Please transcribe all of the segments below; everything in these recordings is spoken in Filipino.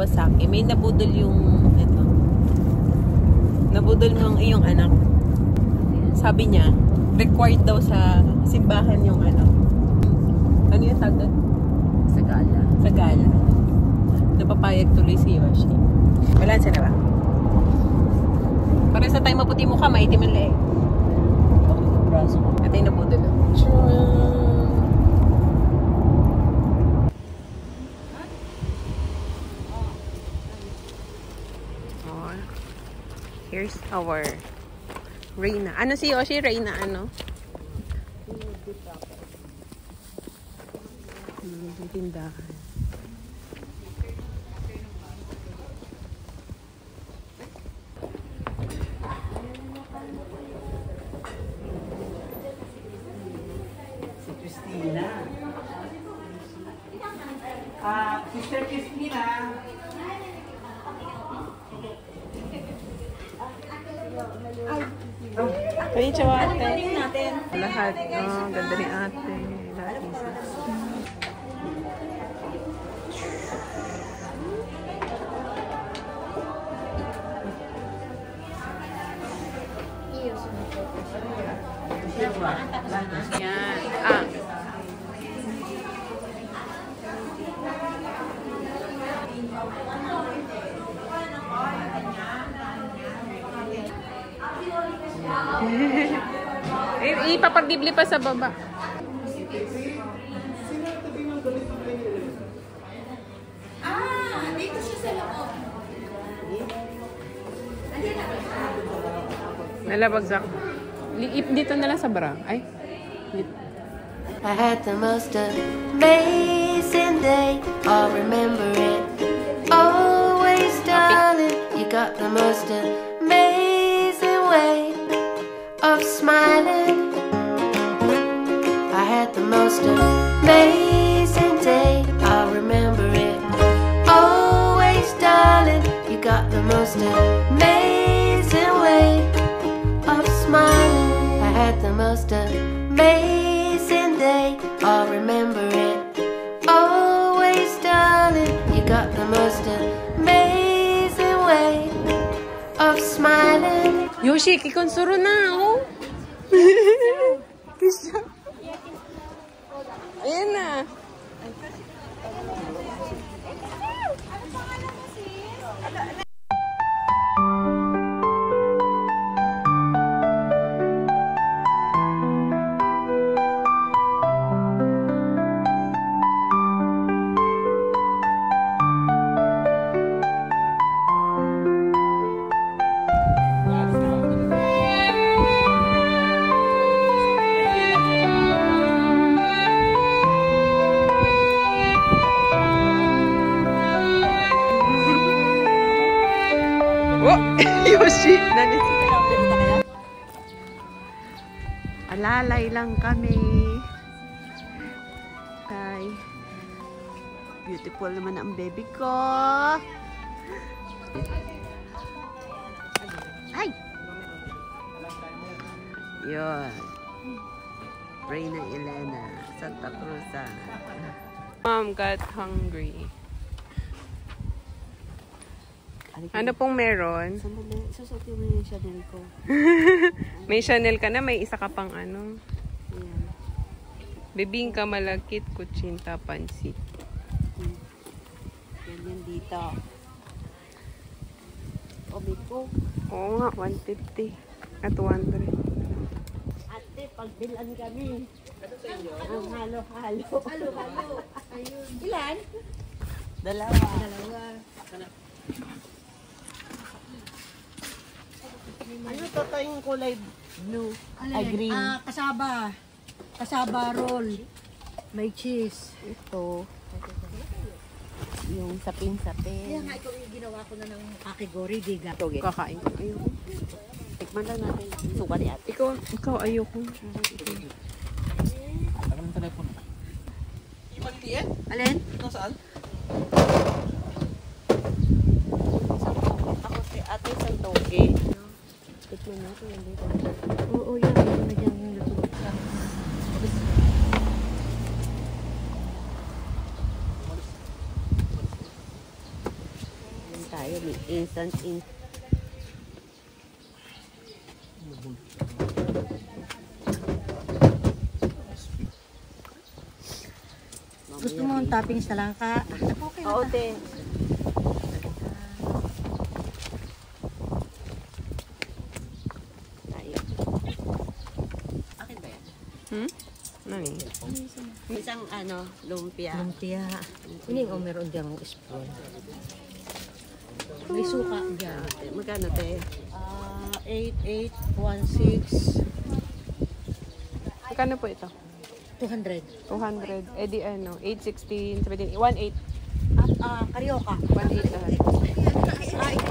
Kawasaki. May nabudol yung ito. Nabudol ng iyong anak. Sabi niya, required daw sa simbahan yung ano. Ano yung tawag doon? Sagala. Sagala. Napapayag tuloy si Yoshi. Wala siya na ba? Parang sa tayo maputi mukha, maitim ang leeg. Braso. At ay nabudol. Here's our Reyna. Ano si Yoshi? Reyna ano? Tindahan. Si Christina. Sister Christina. Konnichiwa ate. Lahat. Oh, ganda ni ate. Lahat pieces. Yan. Ipapagdibli pa sa baba. Dito siya sa loob. Nalabagsak. Dito na lang sa bra. Ay. I had the most amazing day. I'll remember it always, darling. You got the most amazing way of smiling. I had the most amazing day. I'll remember it always, darling. You got the most amazing way of smiling. I had the most amazing day. I'll remember it always, darling. You got the most amazing way of smiling. Yoshi, kikonsuro na, oh. Ayan na. Yoshi, alalay lang kami. Ay, beautiful naman ang baby ko. Ay! Yun. Reyna Elena, Santa Cruz. Mom got hungry. Ano pong meron? Sasakyan mo yung Chanel ko. May Chanel ka na, may isa ka pang ano. Ayan. Bibingka, malagkit, kutsinta, pansit. Yan dito. Obi ko. Oo nga, 150 at 200. Ate, pagbilan kami. Ang halo-halo. Halo-halo. Ayun. Ilan? Dalawa. Ano to yung kulay blue? Ay, green. Kasaba. Kasaba roll. May cheese. Ito. Yung sapin-sapin. Kaya nga ito yung ginawa ko na ng kakigori, diga. Ito, Kakain ko. Ayoko. tikman lang natin. Suka ni ate. Ikaw ayoko. Tagal ng telepono. Yung maliliit? Alin? Nasaan? Ako si ate isang toge. Tikman natin yung dito. Oo, yan. Meron na dyan yung luto. Instant. Gusto mo ang toppings na lang ka? Okay na. Oo, te. Akin ba yan? Nani? Isang lumpia. Lumpia. Ini o meron diyang spoon. May suka dyan. Magkano, te? 8816. Magkano po ito? 200. 200. Eh di 8, 16, 17, 1.8. Karyoka. 1.8 lahat.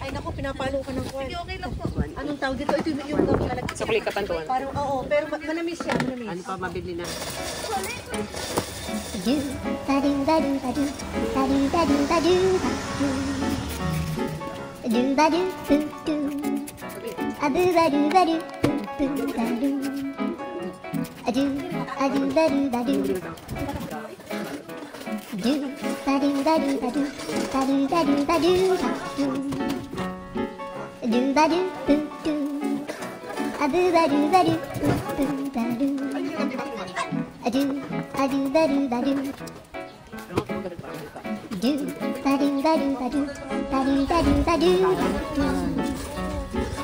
Ay naku, pinapalo ka ng kwan. Okay lang po. Anong tawag dito? Ito yung talaga. Sukli katantuan. Parang, oo, pero manamis siya, manamis. Ano pa mabili na?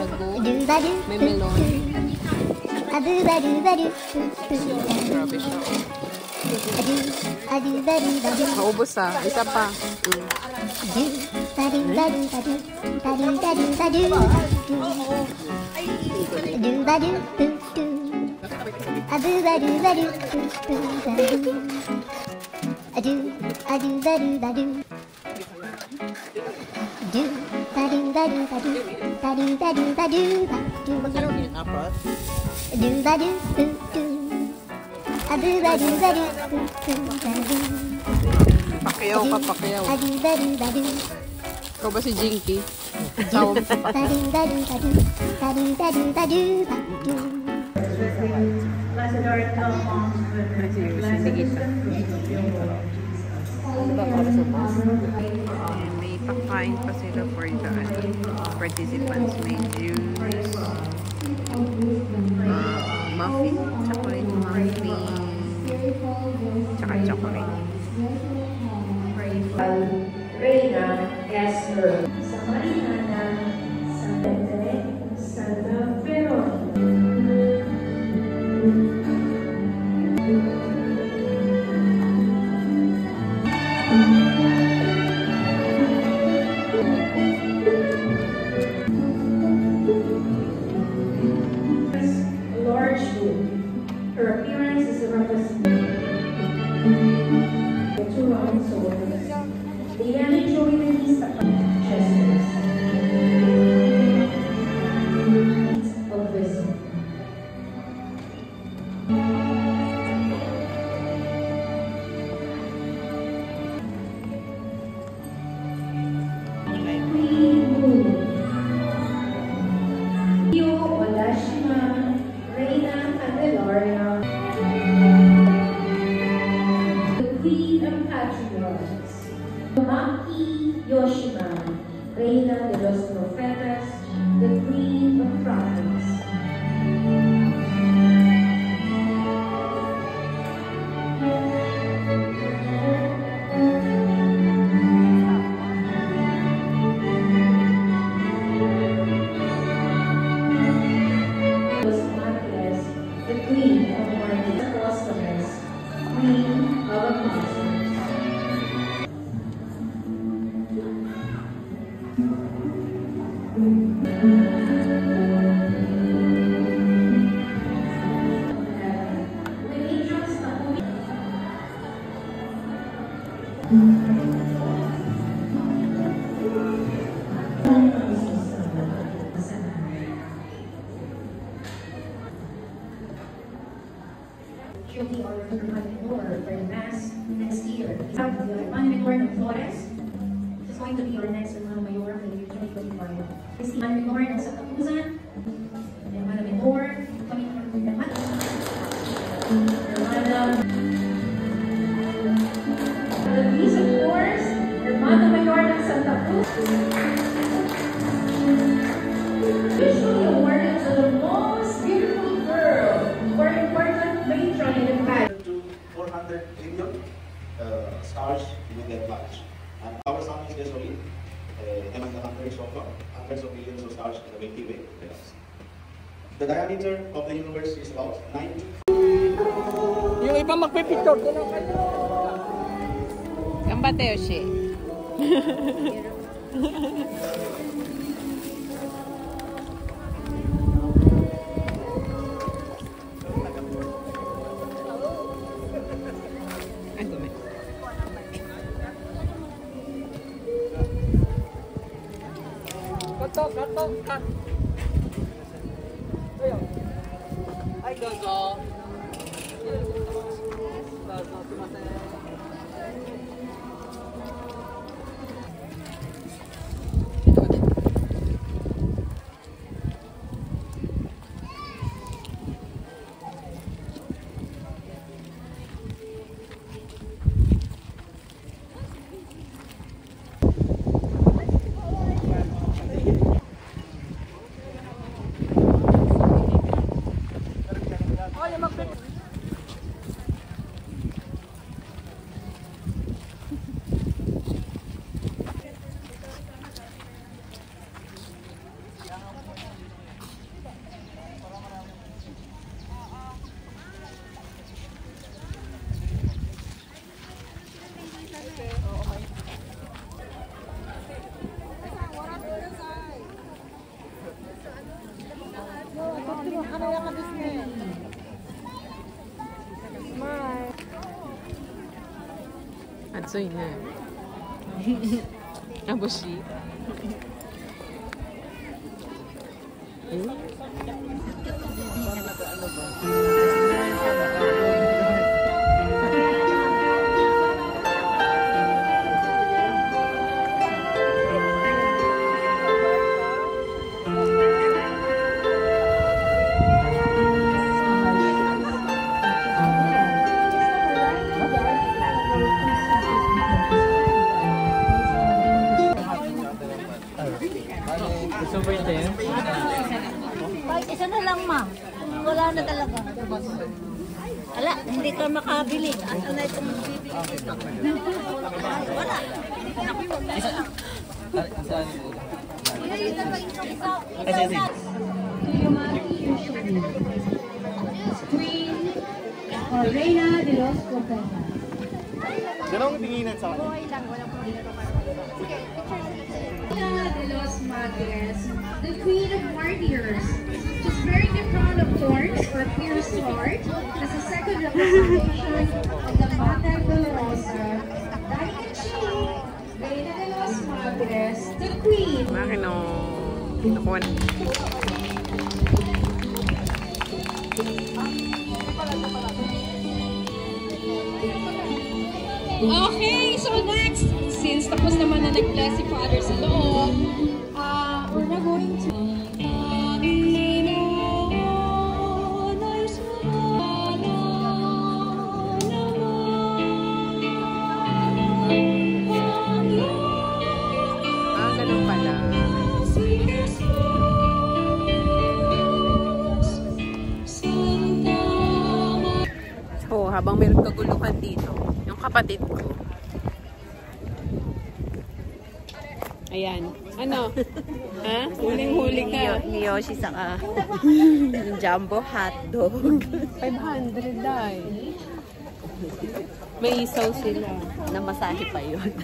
Sago. May melon. Grabe siya. Naubos Isa pa. Pakyaw ka, pakyaw. Ikaw ba si Jinky? Tawag mo pa. May pakain pa sila for the participants. May juice, muffin, chocolate muffin, tsaka chocolate. Reina Esther sa Mariana, Santa Fe, Santa Veronica. Large room. Her appearance is a representation of two round swords. They are enjoying the least gestures of wisdom. Io Odashima, Reina Candelaria, the Queen of Patriarchs. Maki Yoshima, Reina de los Profetas, the Queen of Prophets. Los Marques, the Queen of Marques Apostles, Queen of Apostles. She'll be our Manminor for the Mass next year. Manminor ng Flores. She's going to be our next Hermano Mayor for the year 2025. This is Manminor ng Santa Cruzan. Hermano Mayor, the police, of course, Hermano Mayor ng Santa Cruz. 100 trillion stars you will get launched. And our sun is just only among the hundreds of millions of stars in the Milky Way. The diameter of the universe is about 90. Yung iba magpipicture. Gambate, Yoshi. Cut. Ay, Gogo. Atsuy na. Abushi. Isa na lang, ma'am. Wala na talaga. Ala, hindi ka makabili. Asa na itong bibili? Wala. Queen Reina de los Cortezas. Ganun ang tinginan sa akin. Reina de los Madres, the Queen of Martyrs. She's wearing the crown of thorns or pierced sword as a second representation of the Mata Dolorosa. Dahil she, Reina de los Madres, the Queen. Bakit no? Nakuha na. Okay, so next, since tapos naman na nag-bless si Father sa loob, we're now going to... Ganun pala. So, habang meron kaguluhan dito, yung kapatid ko. Ayan. Ano? Ha? Huling-huli ka. Ni Yoshi saka jumbo hotdog. 500 dahil. May isaw sila. Namasahe pa yun.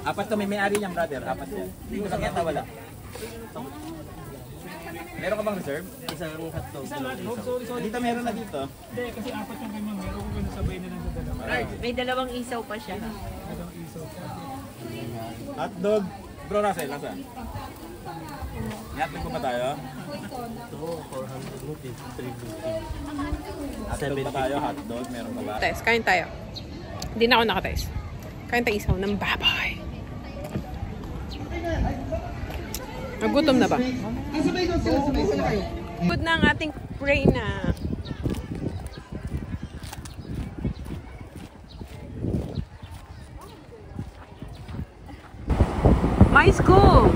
Apat kami may-ari niyang, brother. Apat yan. Hindi ko nakita, wala. Meron ka bang reserve? Isang hotdog. Dito meron na dito. Hindi, kasi apat yung kayo, meron ko nasabay na lang sa dalawa. May dalawang isaw pa siya. Dalawang isaw pa. Hotdog. Bro, Russell, nasaan? Hotdog ko ba tayo? Ito, 400 rupees, 350. Hotdog pa tayo, hotdog. Meron ka ba? Test, kain tayo. Hindi na ako nakatest. Kain tayo isaw ng baboy. Nagutom na ba? Sabay ko sila kayo. Good na ang ating pray na. My school!